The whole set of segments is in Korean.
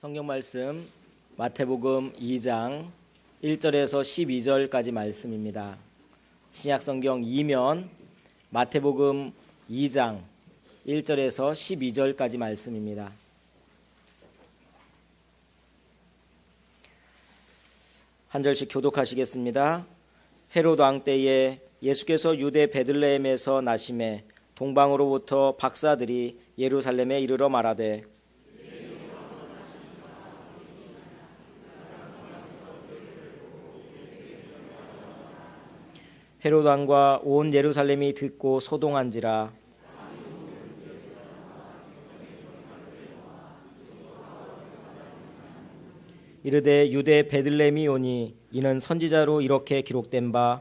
성경 말씀 마태복음 2장 1절에서 12절까지 말씀입니다. 신약 성경 2면 마태복음 2장 1절에서 12절까지 말씀입니다. 한 절씩 교독하시겠습니다. 헤롯 왕 때에 예수께서 유대 베들레헴에서 나심에 동방으로부터 박사들이 예루살렘에 이르러 말하되 헤롯 왕과 온 예루살렘이 듣고 소동한지라. 이르되 유대 베들레헴이 오니 이는 선지자로 이렇게 기록된 바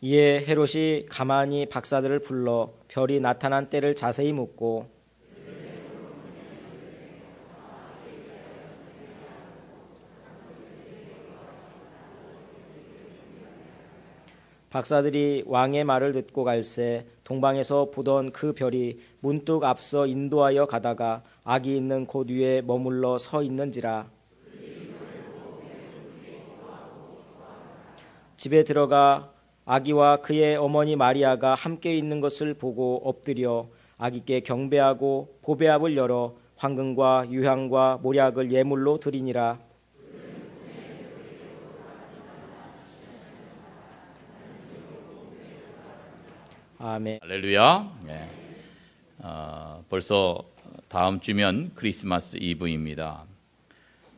이에 헤롯이 가만히 박사들을 불러 별이 나타난 때를 자세히 묻고 박사들이 왕의 말을 듣고 갈새 동방에서 보던 그 별이 문득 앞서 인도하여 가다가 악이 있는 곳 위에 머물러 서 있는지라. 집에 들어가 아기와 그의 어머니 마리아가 함께 있는 것을 보고 엎드려 아기께 경배하고 보배압을 열어 황금과 유향과 모략을 예물로 드리니라. 아멘. 할렐루야. 네. 벌써 다음 주면 크리스마스 이브입니다.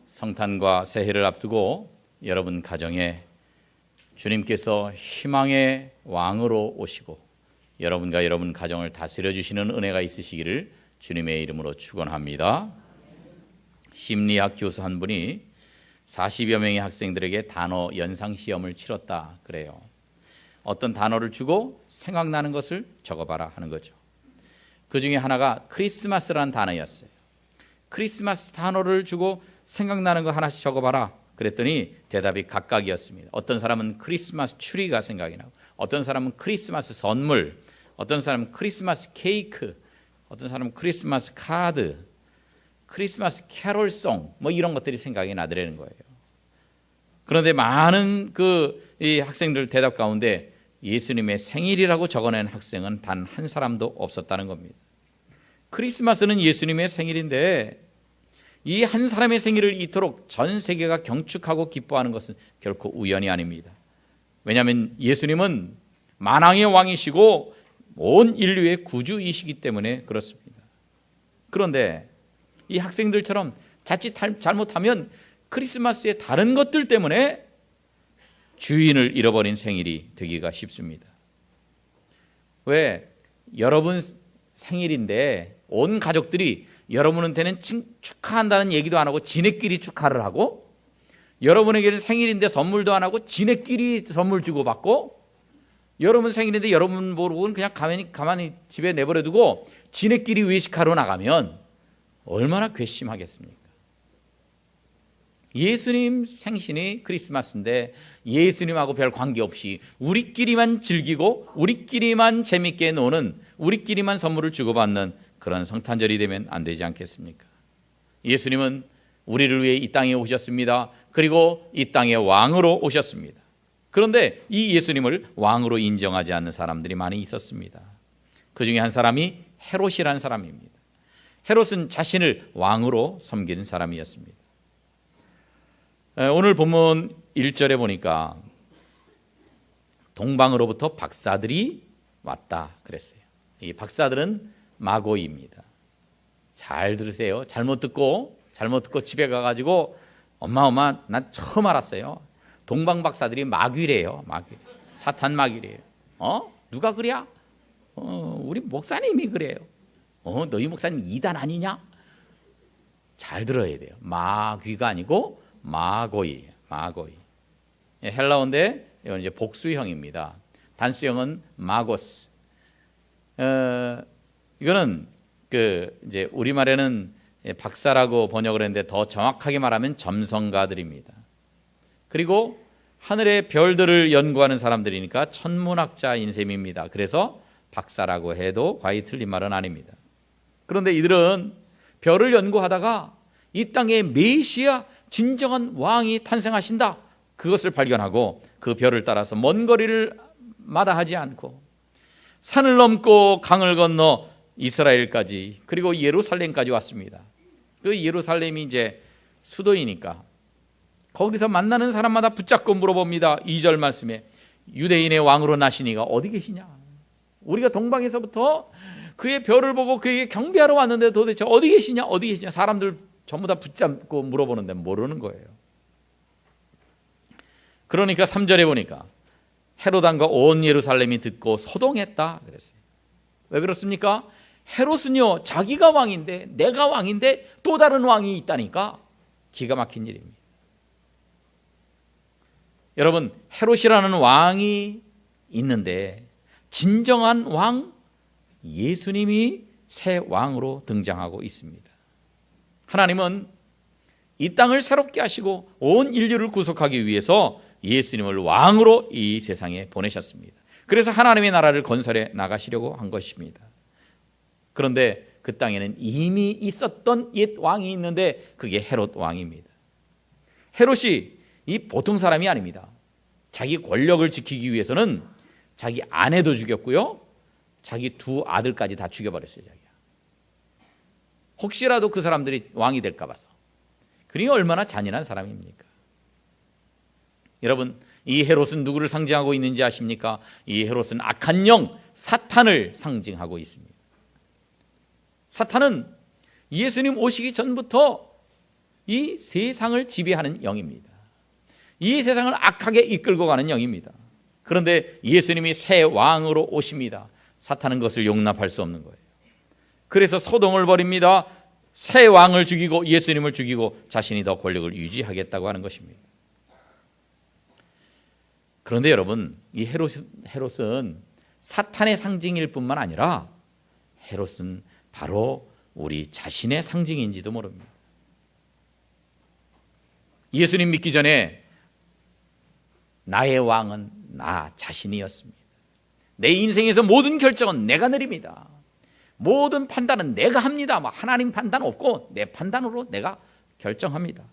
성탄과 새해를 앞두고 여러분 가정에 주님께서 희망의 왕으로 오시고 여러분과 여러분 가정을 다스려 주시는 은혜가 있으시기를 주님의 이름으로 축원합니다. 심리학 교수 한 분이 40여 명의 학생들에게 단어 연상시험을 치렀다 그래요. 어떤 단어를 주고 생각나는 것을 적어봐라 하는 거죠. 그 중에 하나가 크리스마스라는 단어였어요. 크리스마스 단어를 주고 생각나는 거 하나씩 적어봐라. 그랬더니 대답이 각각이었습니다. 어떤 사람은 크리스마스 추리가 생각이 나고, 어떤 사람은 크리스마스 선물, 어떤 사람은 크리스마스 케이크, 어떤 사람은 크리스마스 카드, 크리스마스 캐롤송 뭐 이런 것들이 생각이 나더라는 거예요. 그런데 많은 이 학생들 대답 가운데 예수님의 생일이라고 적어낸 학생은 단 한 사람도 없었다는 겁니다. 크리스마스는 예수님의 생일인데 이 한 사람의 생일을 이토록 전 세계가 경축하고 기뻐하는 것은 결코 우연이 아닙니다. 왜냐하면 예수님은 만왕의 왕이시고 온 인류의 구주이시기 때문에 그렇습니다. 그런데 이 학생들처럼 자칫 잘못하면 크리스마스의 다른 것들 때문에 주인을 잃어버린 생일이 되기가 쉽습니다. 왜? 여러분 생일인데 온 가족들이 여러분한테는 축하한다는 얘기도 안 하고 지네끼리 축하를 하고, 여러분에게는 생일인데 선물도 안 하고 지네끼리 선물 주고받고, 여러분 생일인데 여러분 모르고는 그냥 가만히 집에 내버려두고 지네끼리 외식하러 나가면 얼마나 괘씸하겠습니까? 예수님 생신이 크리스마스인데 예수님하고 별 관계없이 우리끼리만 즐기고 우리끼리만 재밌게 노는, 우리끼리만 선물을 주고받는 그런 성탄절이 되면 안 되지 않겠습니까? 예수님은 우리를 위해 이 땅에 오셨습니다. 그리고 이 땅의 왕으로 오셨습니다. 그런데 이 예수님을 왕으로 인정하지 않는 사람들이 많이 있었습니다. 그 중에 한 사람이 헤롯이라는 사람입니다. 헤롯은 자신을 왕으로 섬기는 사람이었습니다. 오늘 본문 1절에 보니까 동방으로부터 박사들이 왔다 그랬어요. 이 박사들은 마고이입니다. 잘 들으세요. 잘못 듣고 집에 가가지고 엄마 난 처음 알았어요. 동방 박사들이 마귀래요. 마귀. 사탄 마귀래요. 누가 그래? 우리 목사님이 그래요. 너희 목사님 이단 아니냐? 잘 들어야 돼요. 마귀가 아니고 마고이예요. 마고이. 헬라어인데 이건 이제 복수형입니다. 단수형은 마고스. 이거는 이제 우리말에는 박사라고 번역을 했는데 더 정확하게 말하면 점성가들입니다. 그리고 하늘의 별들을 연구하는 사람들이니까 천문학자인 셈입니다. 그래서 박사라고 해도 과히 틀린 말은 아닙니다. 그런데 이들은 별을 연구하다가 이 땅에 메시아 진정한 왕이 탄생하신다, 그것을 발견하고 그 별을 따라서 먼 거리를 마다하지 않고 산을 넘고 강을 건너 이스라엘까지 그리고 예루살렘까지 왔습니다. 그 예루살렘이 이제 수도이니까 거기서 만나는 사람마다 붙잡고 물어봅니다. 2절 말씀에 유대인의 왕으로 나시니가 어디 계시냐? 우리가 동방에서부터 그의 별을 보고 그에게 경배하러 왔는데 도대체 어디 계시냐? 어디 계시냐? 사람들 전부 다 붙잡고 물어보는데 모르는 거예요. 그러니까 3절에 보니까 헤롯 왕과 온 예루살렘이 듣고 소동했다 그랬어요. 왜 그렇습니까? 헤롯은요, 자기가 왕인데, 내가 왕인데 또 다른 왕이 있다니까 기가 막힌 일입니다. 여러분, 헤롯이라는 왕이 있는데 진정한 왕 예수님이 새 왕으로 등장하고 있습니다. 하나님은 이 땅을 새롭게 하시고 온 인류를 구속하기 위해서 예수님을 왕으로 이 세상에 보내셨습니다. 그래서 하나님의 나라를 건설해 나가시려고 한 것입니다. 그런데 그 땅에는 이미 있었던 옛 왕이 있는데 그게 헤롯 왕입니다. 헤롯이 이 보통 사람이 아닙니다. 자기 권력을 지키기 위해서는 자기 아내도 죽였고요, 자기 두 아들까지 다 죽여버렸어요. 자기가. 혹시라도 그 사람들이 왕이 될까 봐서. 그러니 얼마나 잔인한 사람입니까? 여러분, 이 헤롯은 누구를 상징하고 있는지 아십니까? 이 헤롯은 악한 영 사탄을 상징하고 있습니다. 사탄은 예수님 오시기 전부터 이 세상을 지배하는 영입니다. 이 세상을 악하게 이끌고 가는 영입니다. 그런데 예수님이 새 왕으로 오십니다. 사탄은 그것을 용납할 수 없는 거예요. 그래서 소동을 벌입니다. 새 왕을 죽이고 예수님을 죽이고 자신이 더 권력을 유지하겠다고 하는 것입니다. 그런데 여러분, 이 헤롯은 사탄의 상징일 뿐만 아니라 헤롯은 바로 우리 자신의 상징인지도 모릅니다. 예수님 믿기 전에 나의 왕은 나 자신이었습니다. 내 인생에서 모든 결정은 내가 내립니다. 모든 판단은 내가 합니다. 하나님 판단 없고 내 판단으로 내가 결정합니다.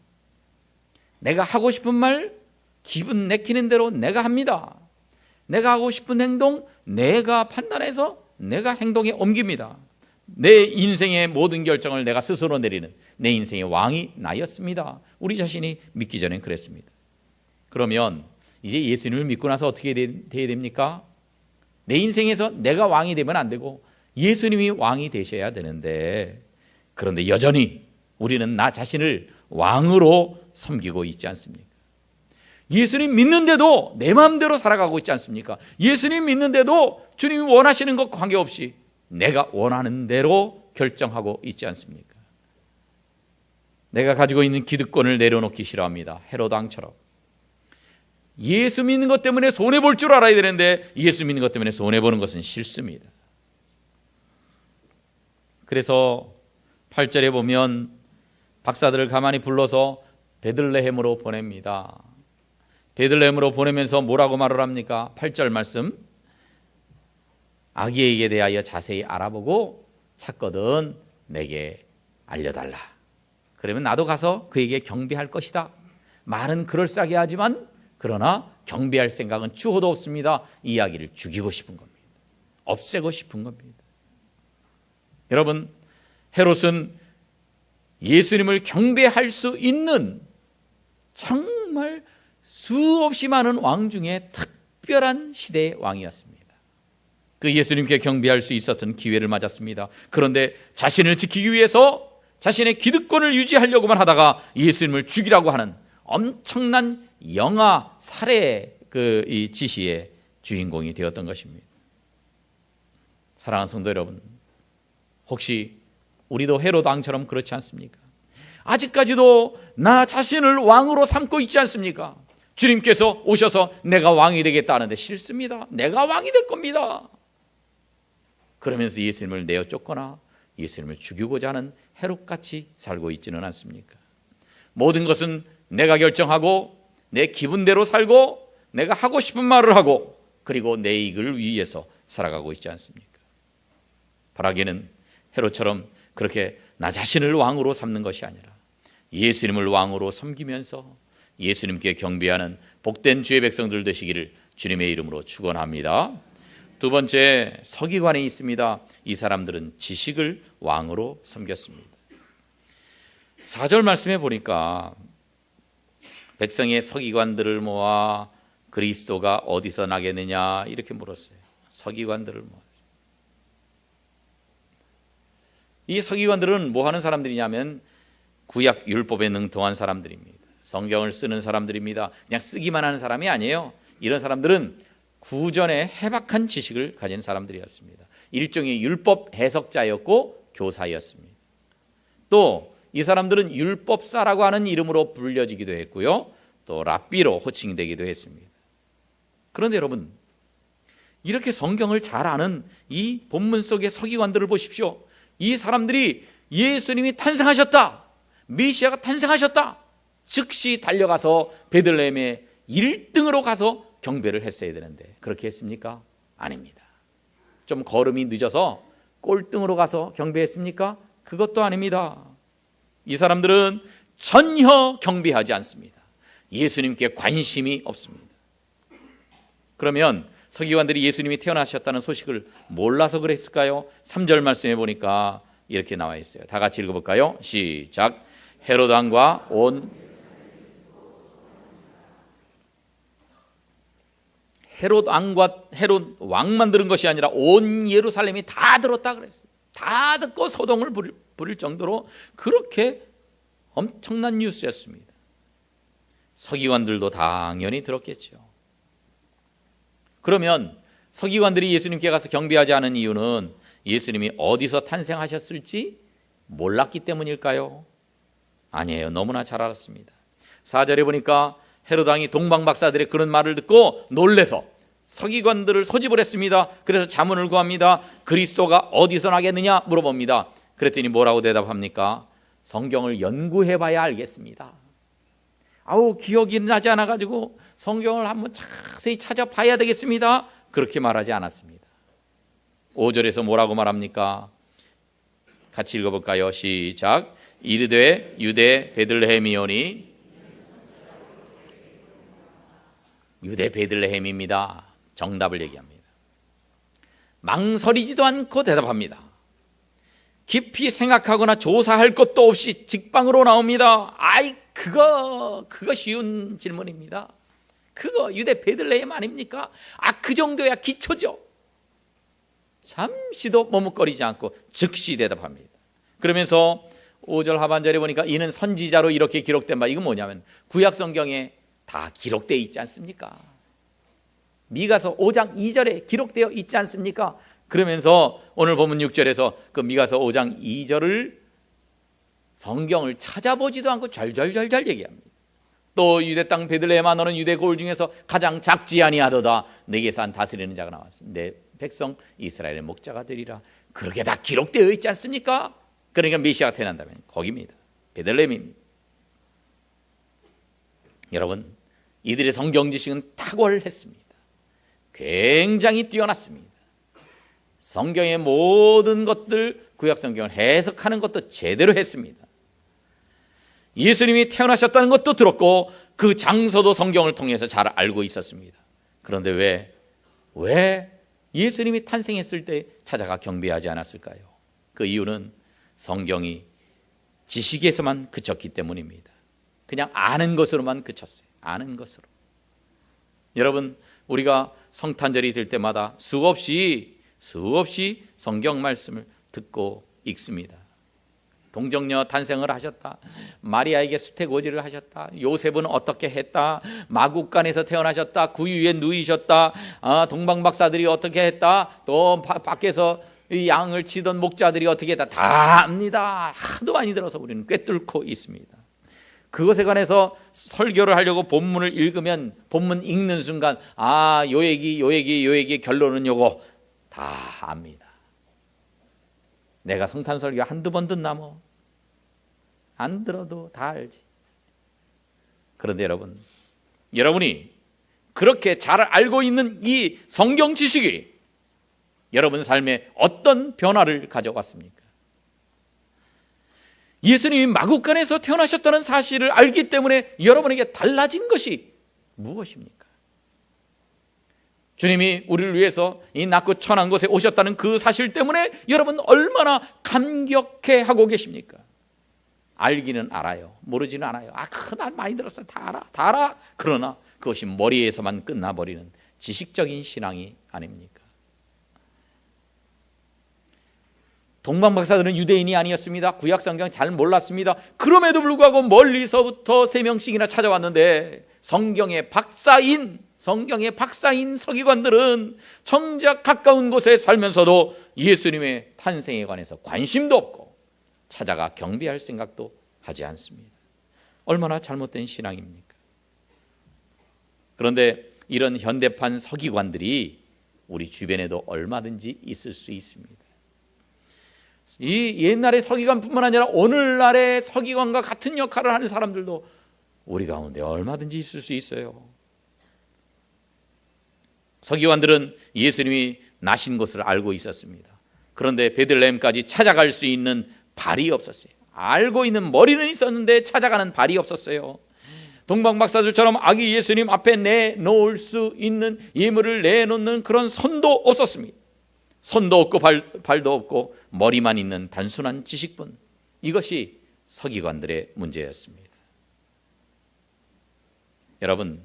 내가 하고 싶은 말 기분 내키는 대로 내가 합니다. 내가 하고 싶은 행동 내가 판단해서 내가 행동에 옮깁니다. 내 인생의 모든 결정을 내가 스스로 내리는 내 인생의 왕이 나였습니다. 우리 자신이 믿기 전엔 그랬습니다. 그러면 이제 예수님을 믿고 나서 어떻게 돼야 됩니까? 내 인생에서 내가 왕이 되면 안 되고 예수님이 왕이 되셔야 되는데, 그런데 여전히 우리는 나 자신을 왕으로 섬기고 있지 않습니까? 예수님 믿는데도 내 마음대로 살아가고 있지 않습니까? 예수님 믿는데도 주님이 원하시는 것 관계없이 내가 원하는 대로 결정하고 있지 않습니까? 내가 가지고 있는 기득권을 내려놓기 싫어합니다. 헤롯 왕처럼. 예수 믿는 것 때문에 손해볼 줄 알아야 되는데 예수 믿는 것 때문에 손해보는 것은 싫습니다. 그래서 8절에 보면 박사들을 가만히 불러서 베들레헴으로 보냅니다. 베들레헴으로 보내면서 뭐라고 말을 합니까? 8절 말씀, 아기에게 대하여 자세히 알아보고 찾거든 내게 알려달라. 그러면 나도 가서 그에게 경배할 것이다. 말은 그럴싸하게 하지만 그러나 경배할 생각은 추호도 없습니다. 이 이야기를 죽이고 싶은 겁니다. 없애고 싶은 겁니다. 여러분, 헤롯은 예수님을 경배할 수 있는 정말 수없이 많은 왕 중에 특별한 시대의 왕이었습니다. 그 예수님께 경배할 수 있었던 기회를 맞았습니다. 그런데 자신을 지키기 위해서 자신의 기득권을 유지하려고만 하다가 예수님을 죽이라고 하는 엄청난 영아 살해 이 지시의 주인공이 되었던 것입니다. 사랑하는 성도 여러분, 혹시 우리도 헤롯 왕처럼 그렇지 않습니까? 아직까지도 나 자신을 왕으로 삼고 있지 않습니까? 주님께서 오셔서 내가 왕이 되겠다 하는데 싫습니다. 내가 왕이 될 겁니다. 그러면서 예수님을 내어 쫓거나 예수님을 죽이고자 하는 헤롯같이 살고 있지는 않습니까? 모든 것은 내가 결정하고 내 기분대로 살고 내가 하고 싶은 말을 하고 그리고 내 이익을 위해서 살아가고 있지 않습니까? 바라기는 헤롯처럼 그렇게 나 자신을 왕으로 삼는 것이 아니라 예수님을 왕으로 섬기면서 예수님께 경배하는 복된 주의 백성들 되시기를 주님의 이름으로 축원합니다. 두 번째, 서기관이 있습니다. 이 사람들은 지식을 왕으로 섬겼습니다. 4절 말씀에 보니까 백성의 서기관들을 모아 그리스도가 어디서 나겠느냐 이렇게 물었어요. 서기관들을 모아. 이 서기관들은 뭐 하는 사람들이냐면 구약 율법에 능통한 사람들입니다. 성경을 쓰는 사람들입니다. 그냥 쓰기만 하는 사람이 아니에요. 이런 사람들은 구전에 해박한 지식을 가진 사람들이었습니다. 일종의 율법 해석자였고 교사였습니다. 또 이 사람들은 율법사라고 하는 이름으로 불려지기도 했고요. 또 랍비로 호칭되기도 했습니다. 그런데 여러분, 이렇게 성경을 잘 아는 이 본문 속의 서기관들을 보십시오. 이 사람들이 예수님이 탄생하셨다, 메시아가 탄생하셨다, 즉시 달려가서 베들레헴에 1등으로 가서 경배를 했어야 되는데 그렇게 했습니까? 아닙니다. 좀 걸음이 늦어서 꼴등으로 가서 경배했습니까? 그것도 아닙니다. 이 사람들은 전혀 경배하지 않습니다. 예수님께 관심이 없습니다. 그러면 서기관들이 예수님이 태어나셨다는 소식을 몰라서 그랬을까요? 3절 말씀해 보니까 이렇게 나와 있어요. 다 같이 읽어볼까요? 시작. 헤롯 왕과 헤롯 왕만 들은 것이 아니라 온 예루살렘이 다 들었다 그랬어요. 다 듣고 소동을 부릴 정도로 그렇게 엄청난 뉴스였습니다. 서기관들도 당연히 들었겠죠. 그러면 서기관들이 예수님께 가서 경배하지 않은 이유는 예수님이 어디서 탄생하셨을지 몰랐기 때문일까요? 아니에요. 너무나 잘 알았습니다. 4절에 보니까 헤롯 왕이 동방 박사들의 그런 말을 듣고 놀래서 서기관들을 소집을 했습니다. 그래서 자문을 구합니다. 그리스도가 어디서 나겠느냐 물어봅니다. 그랬더니 뭐라고 대답합니까? 성경을 연구해 봐야 알겠습니다. 기억이 나지 않아 가지고 성경을 한번 자세히 찾아봐야 되겠습니다. 그렇게 말하지 않았습니다. 5절에서 뭐라고 말합니까? 같이 읽어볼까요? 시작. 이르되 유대 베들레헴이오니, 유대 베들레헴입니다. 정답을 얘기합니다. 망설이지도 않고 대답합니다. 깊이 생각하거나 조사할 것도 없이 직방으로 나옵니다. 그거 쉬운 질문입니다. 그거 유대 베들레헴 아닙니까? 그 정도야 기초죠. 잠시도 머뭇거리지 않고 즉시 대답합니다. 그러면서 5절 하반절에 보니까 이는 선지자로 이렇게 기록된 바, 이건 뭐냐면 구약 성경에 다 기록되어 있지 않습니까? 미가서 5장 2절에 기록되어 있지 않습니까? 그러면서 오늘 본문 6절에서 그 미가서 5장 2절을 성경을 찾아보지도 않고 절절절절 얘기합니다. 또 유대 땅 베들레헴아 너는 유대 고을 중에서 가장 작지 아니하도다. 내게서 한 다스리는 자가 나왔습니다. 내 백성 이스라엘의 목자가 되리라. 그렇게 다 기록되어 있지 않습니까? 그러니까 메시아가 태어난다면 거기입니다. 베들레헴입니다. 여러분, 이들의 성경 지식은 탁월했습니다. 굉장히 뛰어났습니다. 성경의 모든 것들, 구약 성경을 해석하는 것도 제대로 했습니다. 예수님이 태어나셨다는 것도 들었고 그 장소도 성경을 통해서 잘 알고 있었습니다. 그런데 왜 예수님이 탄생했을 때 찾아가 경배하지 않았을까요? 그 이유는 성경이 지식에서만 그쳤기 때문입니다. 그냥 아는 것으로만 그쳤어요. 아는 것으로. 여러분, 우리가 성탄절이 될 때마다 수없이 성경 말씀을 듣고 읽습니다. 동정녀 탄생을 하셨다. 마리아에게 수태고지를 하셨다. 요셉은 어떻게 했다. 마국간에서 태어나셨다. 구유에 누이셨다. 동방박사들이 어떻게 했다. 또 밖에서 이 양을 치던 목자들이 어떻게 했다. 다 압니다. 하도 많이 들어서 우리는 꿰뚫고 있습니다. 그것에 관해서 설교를 하려고 본문을 읽으면 본문 읽는 순간 요 얘기 결론은 요거 다 압니다. 내가 성탄 설교 한두 번 듣나 뭐. 안 들어도 다 알지. 그런데 여러분, 여러분이 그렇게 잘 알고 있는 이 성경 지식이 여러분 삶에 어떤 변화를 가져왔습니까? 예수님이 마구간에서 태어나셨다는 사실을 알기 때문에 여러분에게 달라진 것이 무엇입니까? 주님이 우리를 위해서 이 낮고 천한 곳에 오셨다는 그 사실 때문에 여러분 얼마나 감격해하고 계십니까? 알기는 알아요. 모르지는 않아요. 난 많이 들었어요. 다 알아. 그러나 그것이 머리에서만 끝나버리는 지식적인 신앙이 아닙니까? 동방박사들은 유대인이 아니었습니다. 구약성경 잘 몰랐습니다. 그럼에도 불구하고 멀리서부터 3명씩이나 찾아왔는데 성경의 박사인 서기관들은 정작 가까운 곳에 살면서도 예수님의 탄생에 관해서 관심도 없고 찾아가 경배할 생각도 하지 않습니다. 얼마나 잘못된 신앙입니까? 그런데 이런 현대판 서기관들이 우리 주변에도 얼마든지 있을 수 있습니다. 이 옛날의 서기관뿐만 아니라 오늘날의 서기관과 같은 역할을 하는 사람들도 우리 가운데 얼마든지 있을 수 있어요. 서기관들은 예수님이 나신 것을 알고 있었습니다. 그런데 베들레헴까지 찾아갈 수 있는 발이 없었어요. 알고 있는 머리는 있었는데 찾아가는 발이 없었어요. 동방박사들처럼 아기 예수님 앞에 내놓을 수 있는 예물을 내놓는 그런 손도 없었습니다. 손도 없고 발도 없고 머리만 있는 단순한 지식분, 이것이 서기관들의 문제였습니다. 여러분,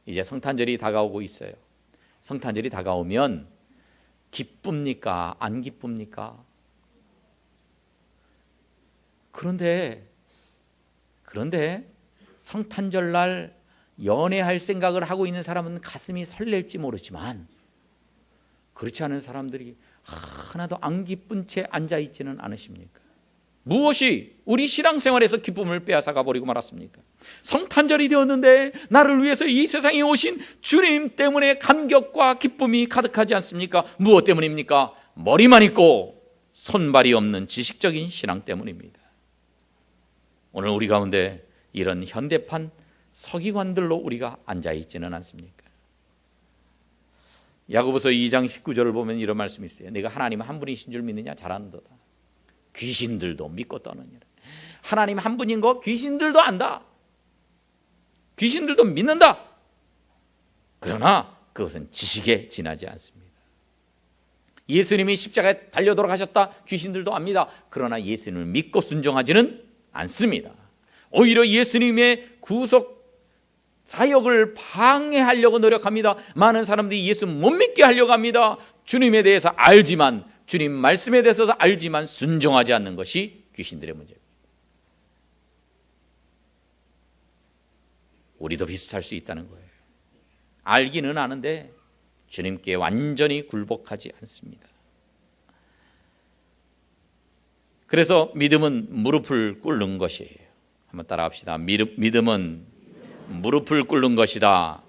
이제 성탄절이 다가오고 있어요. 성탄절이 다가오면 기쁩니까? 안 기쁩니까? 그런데 성탄절날 연애할 생각을 하고 있는 사람은 가슴이 설렐지 모르지만 그렇지 않은 사람들이 하나도 안 기쁜 채 앉아있지는 않으십니까? 무엇이 우리 신앙생활에서 기쁨을 빼앗아가 버리고 말았습니까? 성탄절이 되었는데 나를 위해서 이 세상에 오신 주님 때문에 감격과 기쁨이 가득하지 않습니까? 무엇 때문입니까? 머리만 있고 손발이 없는 지식적인 신앙 때문입니다. 오늘 우리 가운데 이런 현대판 서기관들로 우리가 앉아있지는 않습니까? 야고보서 2장 19절을 보면 이런 말씀이 있어요. 내가 하나님 한 분이신 줄 믿느냐? 잘하는도다. 귀신들도 믿고 떠느니라. 하나님 한 분인 거 귀신들도 안다. 귀신들도 믿는다. 그러나 그것은 지식에 지나지 않습니다. 예수님이 십자가에 달려 돌아가셨다. 귀신들도 압니다. 그러나 예수님을 믿고 순종하지는 않습니다. 오히려 예수님의 구속 사역을 방해하려고 노력합니다. 많은 사람들이 예수 못 믿게 하려고 합니다. 주님에 대해서 알지만, 주님 말씀에 대해서 알지만 순종하지 않는 것이 귀신들의 문제입니다. 우리도 비슷할 수 있다는 거예요. 알기는 아는데 주님께 완전히 굴복하지 않습니다. 그래서 믿음은 무릎을 꿇는 것이에요. 한번 따라 합시다. 믿음은 무릎을 꿇는 것이다.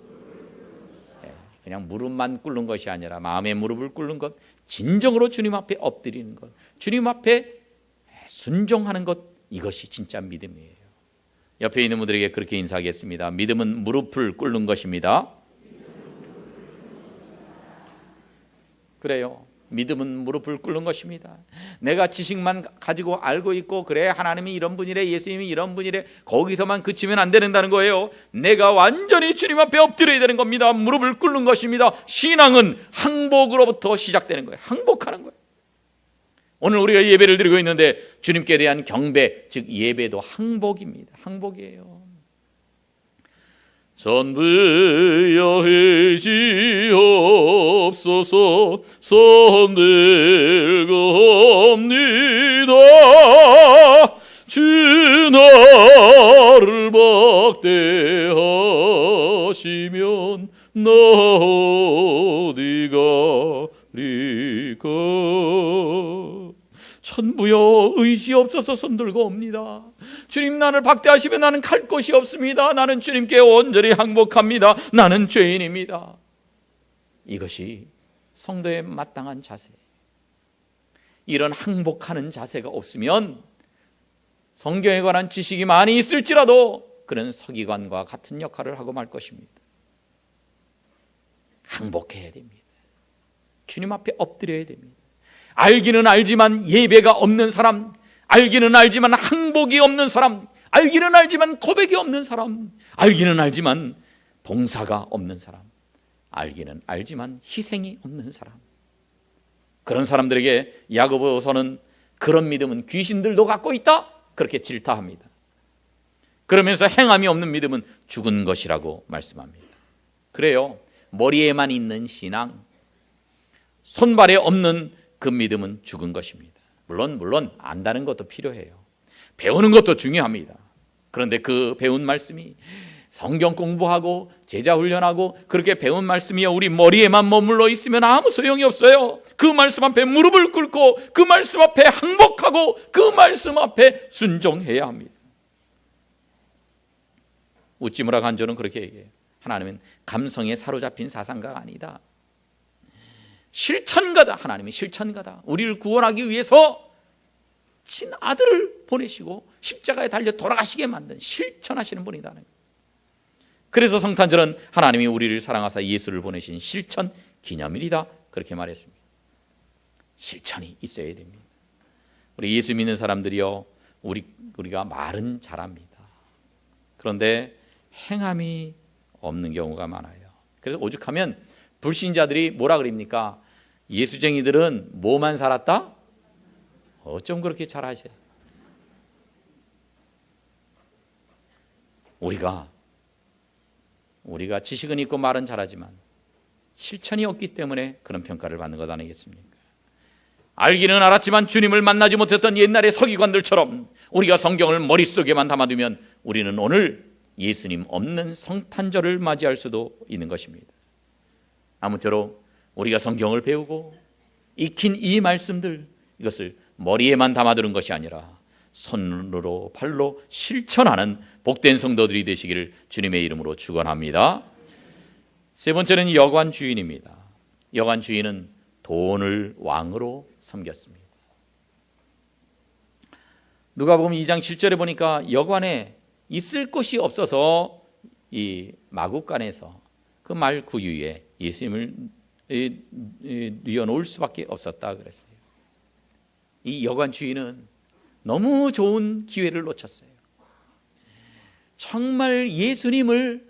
그냥 무릎만 꿇는 것이 아니라 마음의 무릎을 꿇는 것, 진정으로 주님 앞에 엎드리는 것, 주님 앞에 순종하는 것, 이것이 진짜 믿음이에요. 옆에 있는 분들에게 그렇게 인사하겠습니다. 믿음은 무릎을 꿇는 것입니다. 그래요. 믿음은 무릎을 꿇는 것입니다. 내가 지식만 가지고 알고 있고 그래 하나님이 이런 분이래 예수님이 이런 분이래 거기서만 그치면 안 된다는 거예요. 내가 완전히 주님 앞에 엎드려야 되는 겁니다. 무릎을 꿇는 것입니다. 신앙은 항복으로부터 시작되는 거예요. 항복하는 거예요. 오늘 우리가 예배를 드리고 있는데 주님께 대한 경배, 즉 예배도 항복입니다. 항복이에요. 선배여해지옵소서 손들겁니다. 주 나를 박대하시면 나 어디 가리까. 천부여 의지없어서 손들고 옵니다. 주님 나를 박대하시면 나는 갈 곳이 없습니다. 나는 주님께 온전히 항복합니다. 나는 죄인입니다. 이것이 성도의 마땅한 자세. 이런 항복하는 자세가 없으면 성경에 관한 지식이 많이 있을지라도 그런 서기관과 같은 역할을 하고 말 것입니다. 항복해야 됩니다. 주님 앞에 엎드려야 됩니다. 알기는 알지만 예배가 없는 사람, 알기는 알지만 항복이 없는 사람, 알기는 알지만 고백이 없는 사람, 알기는 알지만 봉사가 없는 사람, 알기는 알지만 희생이 없는 사람, 그런 사람들에게 야고보서는 그런 믿음은 귀신들도 갖고 있다, 그렇게 질타합니다. 그러면서 행함이 없는 믿음은 죽은 것이라고 말씀합니다. 그래요, 머리에만 있는 신앙, 손발에 없는 그 믿음은 죽은 것입니다. 물론 안다는 것도 필요해요. 배우는 것도 중요합니다. 그런데 그 배운 말씀이 성경 공부하고 제자 훈련하고 그렇게 배운 말씀이 우리 머리에만 머물러 있으면 아무 소용이 없어요. 그 말씀 앞에 무릎을 꿇고 그 말씀 앞에 항복하고 그 말씀 앞에 순종해야 합니다. 우찌무라 간조는 그렇게 얘기해요. 하나님은 감성에 사로잡힌 사상가가 아니다. 실천가다. 하나님이 실천가다. 우리를 구원하기 위해서 친아들을 보내시고 십자가에 달려 돌아가시게 만든 실천하시는 분이다. 그래서 성탄절은 하나님이 우리를 사랑하사 예수를 보내신 실천 기념일이다, 그렇게 말했습니다. 실천이 있어야 됩니다. 우리 예수 믿는 사람들이요, 우리가 말은 잘합니다. 그런데 행함이 없는 경우가 많아요. 그래서 오죽하면 불신자들이 뭐라 그럽니까? 예수쟁이들은 뭐만 살았다? 어쩜 그렇게 잘하셔요? 우리가 지식은 있고 말은 잘하지만 실천이 없기 때문에 그런 평가를 받는 것 아니겠습니까? 알기는 알았지만 주님을 만나지 못했던 옛날의 서기관들처럼 우리가 성경을 머릿속에만 담아두면 우리는 오늘 예수님 없는 성탄절을 맞이할 수도 있는 것입니다. 아무쪼록 우리가 성경을 배우고 익힌 이 말씀들, 이것을 머리에만 담아두는 것이 아니라 손으로 발로 실천하는 복된 성도들이 되시기를 주님의 이름으로 축원합니다. 세 번째는 여관 주인입니다. 여관 주인은 돈을 왕으로 섬겼습니다. 누가복음 2장 7절에 보니까 여관에 있을 곳이 없어서 이 마구간에서 그 말 구유에 예수님을 뉘어놓을 수밖에 없었다 그랬어요. 이 여관 주인은 너무 좋은 기회를 놓쳤어요. 정말 예수님을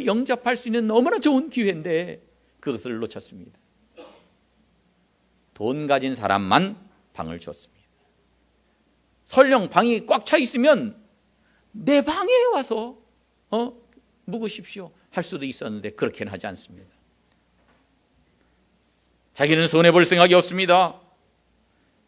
영접할 수 있는 너무나 좋은 기회인데 그것을 놓쳤습니다. 돈 가진 사람만 방을 줬습니다. 설령 방이 꽉 차 있으면 내 방에 와서 묵으십시오 할 수도 있었는데 그렇게는 하지 않습니다. 자기는 손해볼 생각이 없습니다.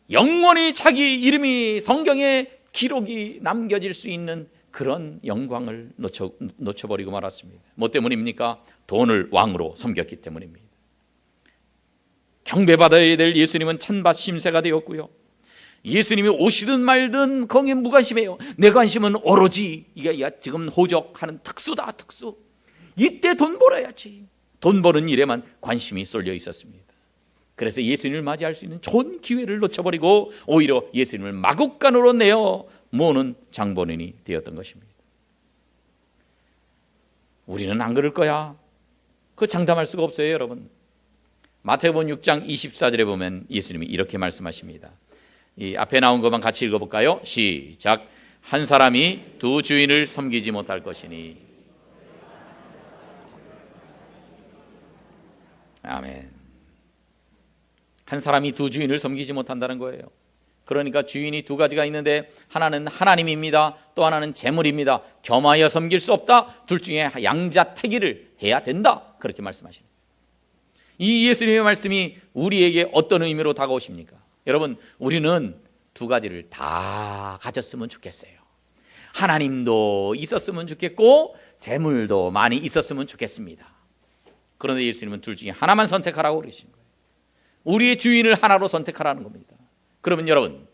영원히 자기 이름이 성경에 기록이 남겨질 수 있는 그런 영광을 놓쳐버리고 말았습니다. 뭐 때문입니까? 돈을 왕으로 섬겼기 때문입니다. 경배받아야 될 예수님은 찬밭 심새가 되었고요, 예수님이 오시든 말든 거기에 무관심해요. 내 관심은 오로지 이게 지금 호적하는 특수다, 특수. 이때 돈 벌어야지. 돈 버는 일에만 관심이 쏠려 있었습니다. 그래서 예수님을 맞이할 수 있는 좋은 기회를 놓쳐버리고 오히려 예수님을 마구간으로 내어 모으는 장본인이 되었던 것입니다. 우리는 안 그럴 거야. 그 장담할 수가 없어요, 여러분. 마태복음 6장 24절에 보면 예수님이 이렇게 말씀하십니다. 이 앞에 나온 것만 같이 읽어볼까요? 시작. 한 사람이 두 주인을 섬기지 못할 것이니. 아멘. 한 사람이 두 주인을 섬기지 못한다는 거예요. 그러니까 주인이 두 가지가 있는데 하나는 하나님입니다. 또 하나는 재물입니다. 겸하여 섬길 수 없다. 둘 중에 양자택일을 해야 된다. 그렇게 말씀하십니다. 이 예수님의 말씀이 우리에게 어떤 의미로 다가오십니까? 여러분, 우리는 두 가지를 다 가졌으면 좋겠어요. 하나님도 있었으면 좋겠고 재물도 많이 있었으면 좋겠습니다. 그런데 예수님은 둘 중에 하나만 선택하라고 그러신 거예요. 우리의 주인을 하나로 선택하라는 겁니다. 그러면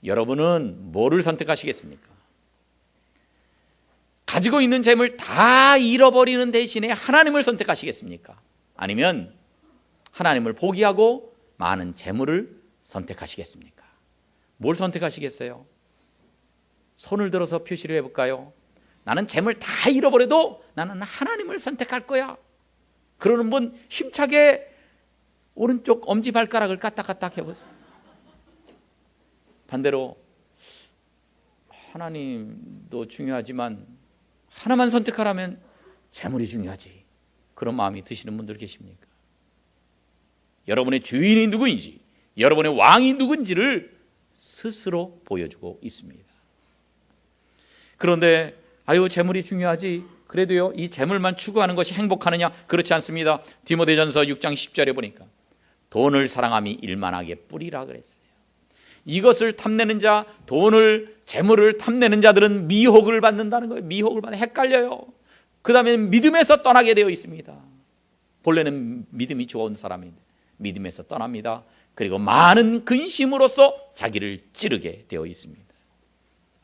여러분은 뭐를 선택하시겠습니까? 가지고 있는 재물 다 잃어버리는 대신에 하나님을 선택하시겠습니까? 아니면 하나님을 포기하고 많은 재물을 선택하시겠습니까? 뭘 선택하시겠어요? 손을 들어서 표시를 해볼까요? 나는 재물 다 잃어버려도 나는 하나님을 선택할 거야. 그러는 분 힘차게 오른쪽 엄지발가락을 까딱까딱 해보세요. 반대로 하나님도 중요하지만 하나만 선택하라면 재물이 중요하지. 그런 마음이 드시는 분들 계십니까? 여러분의 주인이 누구인지, 여러분의 왕이 누군지를 스스로 보여주고 있습니다. 그런데 재물이 중요하지. 그래도요, 이 재물만 추구하는 것이 행복하느냐? 그렇지 않습니다. 디모데전서 6장 10절에 보니까 돈을 사랑함이 일만하게 뿌리라 그랬어요. 이것을 탐내는 자, 재물을 탐내는 자들은 미혹을 받는다는 거예요. 미혹을 받는, 헷갈려요. 그 다음에 믿음에서 떠나게 되어 있습니다. 본래는 믿음이 좋은 사람인데 믿음에서 떠납니다. 그리고 많은 근심으로써 자기를 찌르게 되어 있습니다.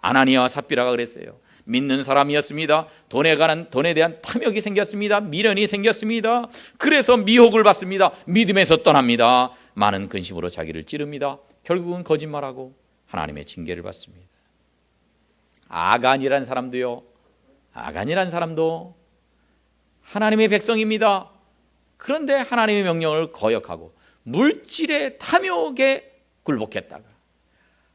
아나니아와 삽비라가 그랬어요. 믿는 사람이었습니다. 돈에 대한 탐욕이 생겼습니다. 미련이 생겼습니다. 그래서 미혹을 받습니다. 믿음에서 떠납니다. 많은 근심으로 자기를 찌릅니다. 결국은 거짓말하고 하나님의 징계를 받습니다. 아간이란 사람도 하나님의 백성입니다. 그런데 하나님의 명령을 거역하고 물질의 탐욕에 굴복했다가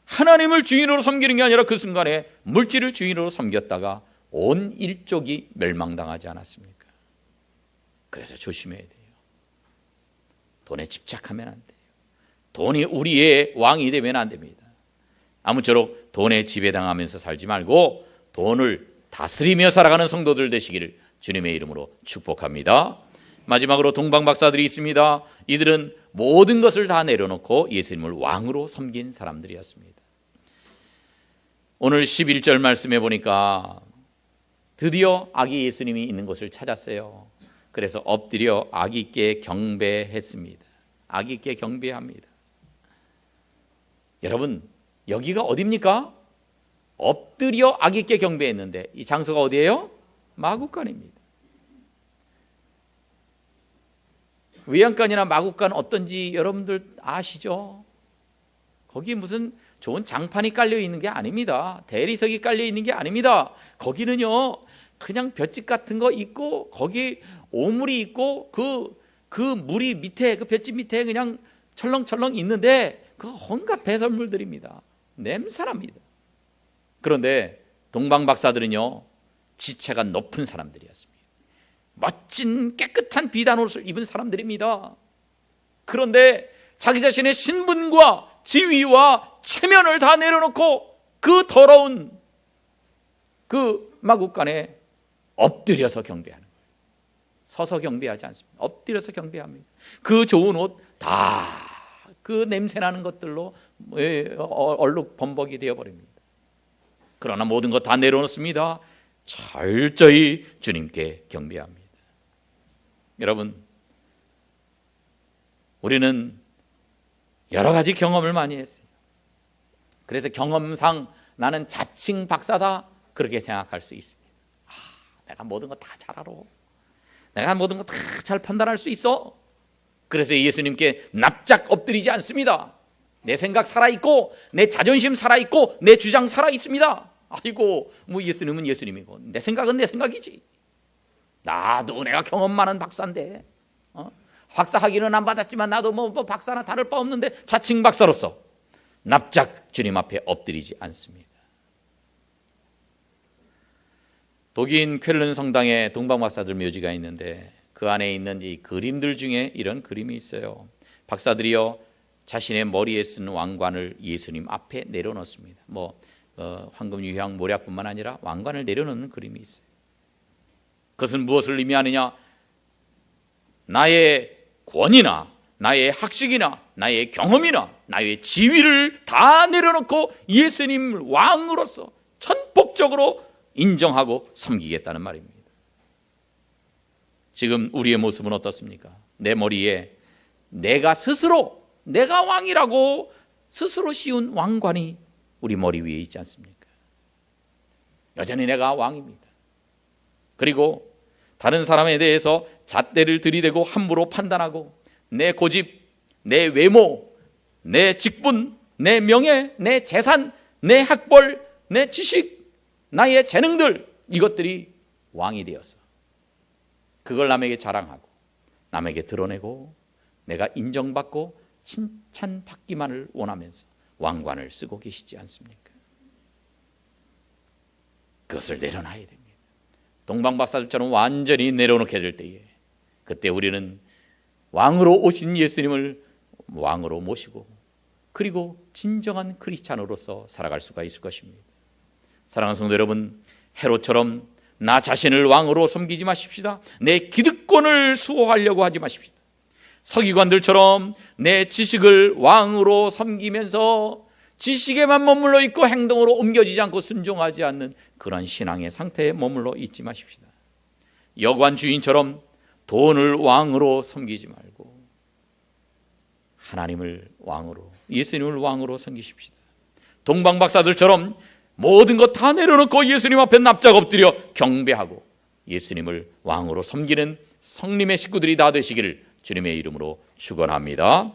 하나님을 주인으로 섬기는 게 아니라 그 순간에 물질을 주인으로 섬겼다가 온 일족이 멸망당하지 않았습니까? 그래서 조심해야 돼요. 돈에 집착하면 안 돼요. 돈이 우리의 왕이 되면 안 됩니다. 아무쪼록 돈에 지배당하면서 살지 말고 돈을 다스리며 살아가는 성도들 되시기를 주님의 이름으로 축복합니다. 마지막으로 동방박사들이 있습니다. 이들은 모든 것을 다 내려놓고 예수님을 왕으로 섬긴 사람들이었습니다. 오늘 11절 말씀해 보니까 드디어 아기 예수님이 있는 곳을 찾았어요. 그래서 엎드려 아기께 경배했습니다. 아기께 경배합니다. 여러분, 여기가 어디입니까? 엎드려 아기께 경배했는데 이 장소가 어디예요? 마구간입니다. 외양간이나 마구간 어떤지 여러분들 아시죠? 거기 무슨 좋은 장판이 깔려 있는 게 아닙니다. 대리석이 깔려 있는 게 아닙니다. 거기는요, 그냥 볏짚 같은 거 있고 거기 오물이 있고 그 물이 밑에, 그 볏짚 밑에 그냥 철렁철렁 있는데 그 온갖 배설물들입니다. 냄새납니다. 그런데 동방박사들은요, 지체가 높은 사람들이었습니다. 멋진 깨끗한 비단 옷을 입은 사람들입니다. 그런데 자기 자신의 신분과 지위와 체면을 다 내려놓고 그 더러운 그 마구간에 엎드려서 경배하는 거예요. 서서 경배하지 않습니다. 엎드려서 경배합니다. 그 좋은 옷 다 그 냄새나는 것들로 얼룩범벅이 되어버립니다. 그러나 모든 것 다 내려놓습니다. 철저히 주님께 경배합니다. 여러분, 우리는 여러 가지 경험을 많이 했어요. 그래서 경험상 나는 자칭 박사다 그렇게 생각할 수 있습니다. 내가 모든 거 다 잘 알아. 내가 모든 거 다 잘 판단할 수 있어. 그래서 예수님께 납작 엎드리지 않습니다. 내 생각 살아있고 내 자존심 살아있고 내 주장 살아있습니다. 아이고, 뭐 예수님은 예수님이고 내 생각은 내 생각이지. 나도 내가 경험 많은 박사인데 박사 학위는 안 받았지만 나도 뭐 박사나 다를 바 없는데 자칭 박사로서 납작 주님 앞에 엎드리지 않습니다. 독일 쾰른 성당에 동방박사들 묘지가 있는데 그 안에 있는 이 그림들 중에 이런 그림이 있어요. 박사들이요, 자신의 머리에 쓴 왕관을 예수님 앞에 내려놓습니다. 황금, 유향, 모략뿐만 아니라 왕관을 내려놓는 그림이 있어요. 그것은 무엇을 의미하느냐? 나의 권위나 나의 학식이나 나의 경험이나 나의 지위를 다 내려놓고 예수님을 왕으로서 전폭적으로 인정하고 섬기겠다는 말입니다. 지금 우리의 모습은 어떻습니까? 내 머리에 내가 왕이라고 스스로 씌운 왕관이 우리 머리 위에 있지 않습니까? 여전히 내가 왕입니다. 그리고 다른 사람에 대해서 잣대를 들이대고 함부로 판단하고 내 고집, 내 외모, 내 직분, 내 명예, 내 재산, 내 학벌, 내 지식, 나의 재능들 이것들이 왕이 되어서 그걸 남에게 자랑하고 남에게 드러내고 내가 인정받고 칭찬받기만을 원하면서 왕관을 쓰고 계시지 않습니까? 그것을 내려놔야 됩니다. 동방박사들처럼 완전히 내려놓게 될 때에 그때 우리는 왕으로 오신 예수님을 왕으로 모시고 그리고 진정한 크리스찬으로서 살아갈 수가 있을 것입니다. 사랑하는 성도 여러분, 헤롯처럼 나 자신을 왕으로 섬기지 마십시다. 내 기득권을 수호하려고 하지 마십시다. 서기관들처럼 내 지식을 왕으로 섬기면서 지식에만 머물러 있고 행동으로 옮겨지지 않고 순종하지 않는 그런 신앙의 상태에 머물러 있지 마십시다. 여관 주인처럼 돈을 왕으로 섬기지 말고 하나님을 왕으로, 예수님을 왕으로 섬기십시다. 동방박사들처럼 모든 것 다 내려놓고 예수님 앞에 납작 엎드려 경배하고 예수님을 왕으로 섬기는 성림의 식구들이 다 되시기를 주님의 이름으로 축원합니다.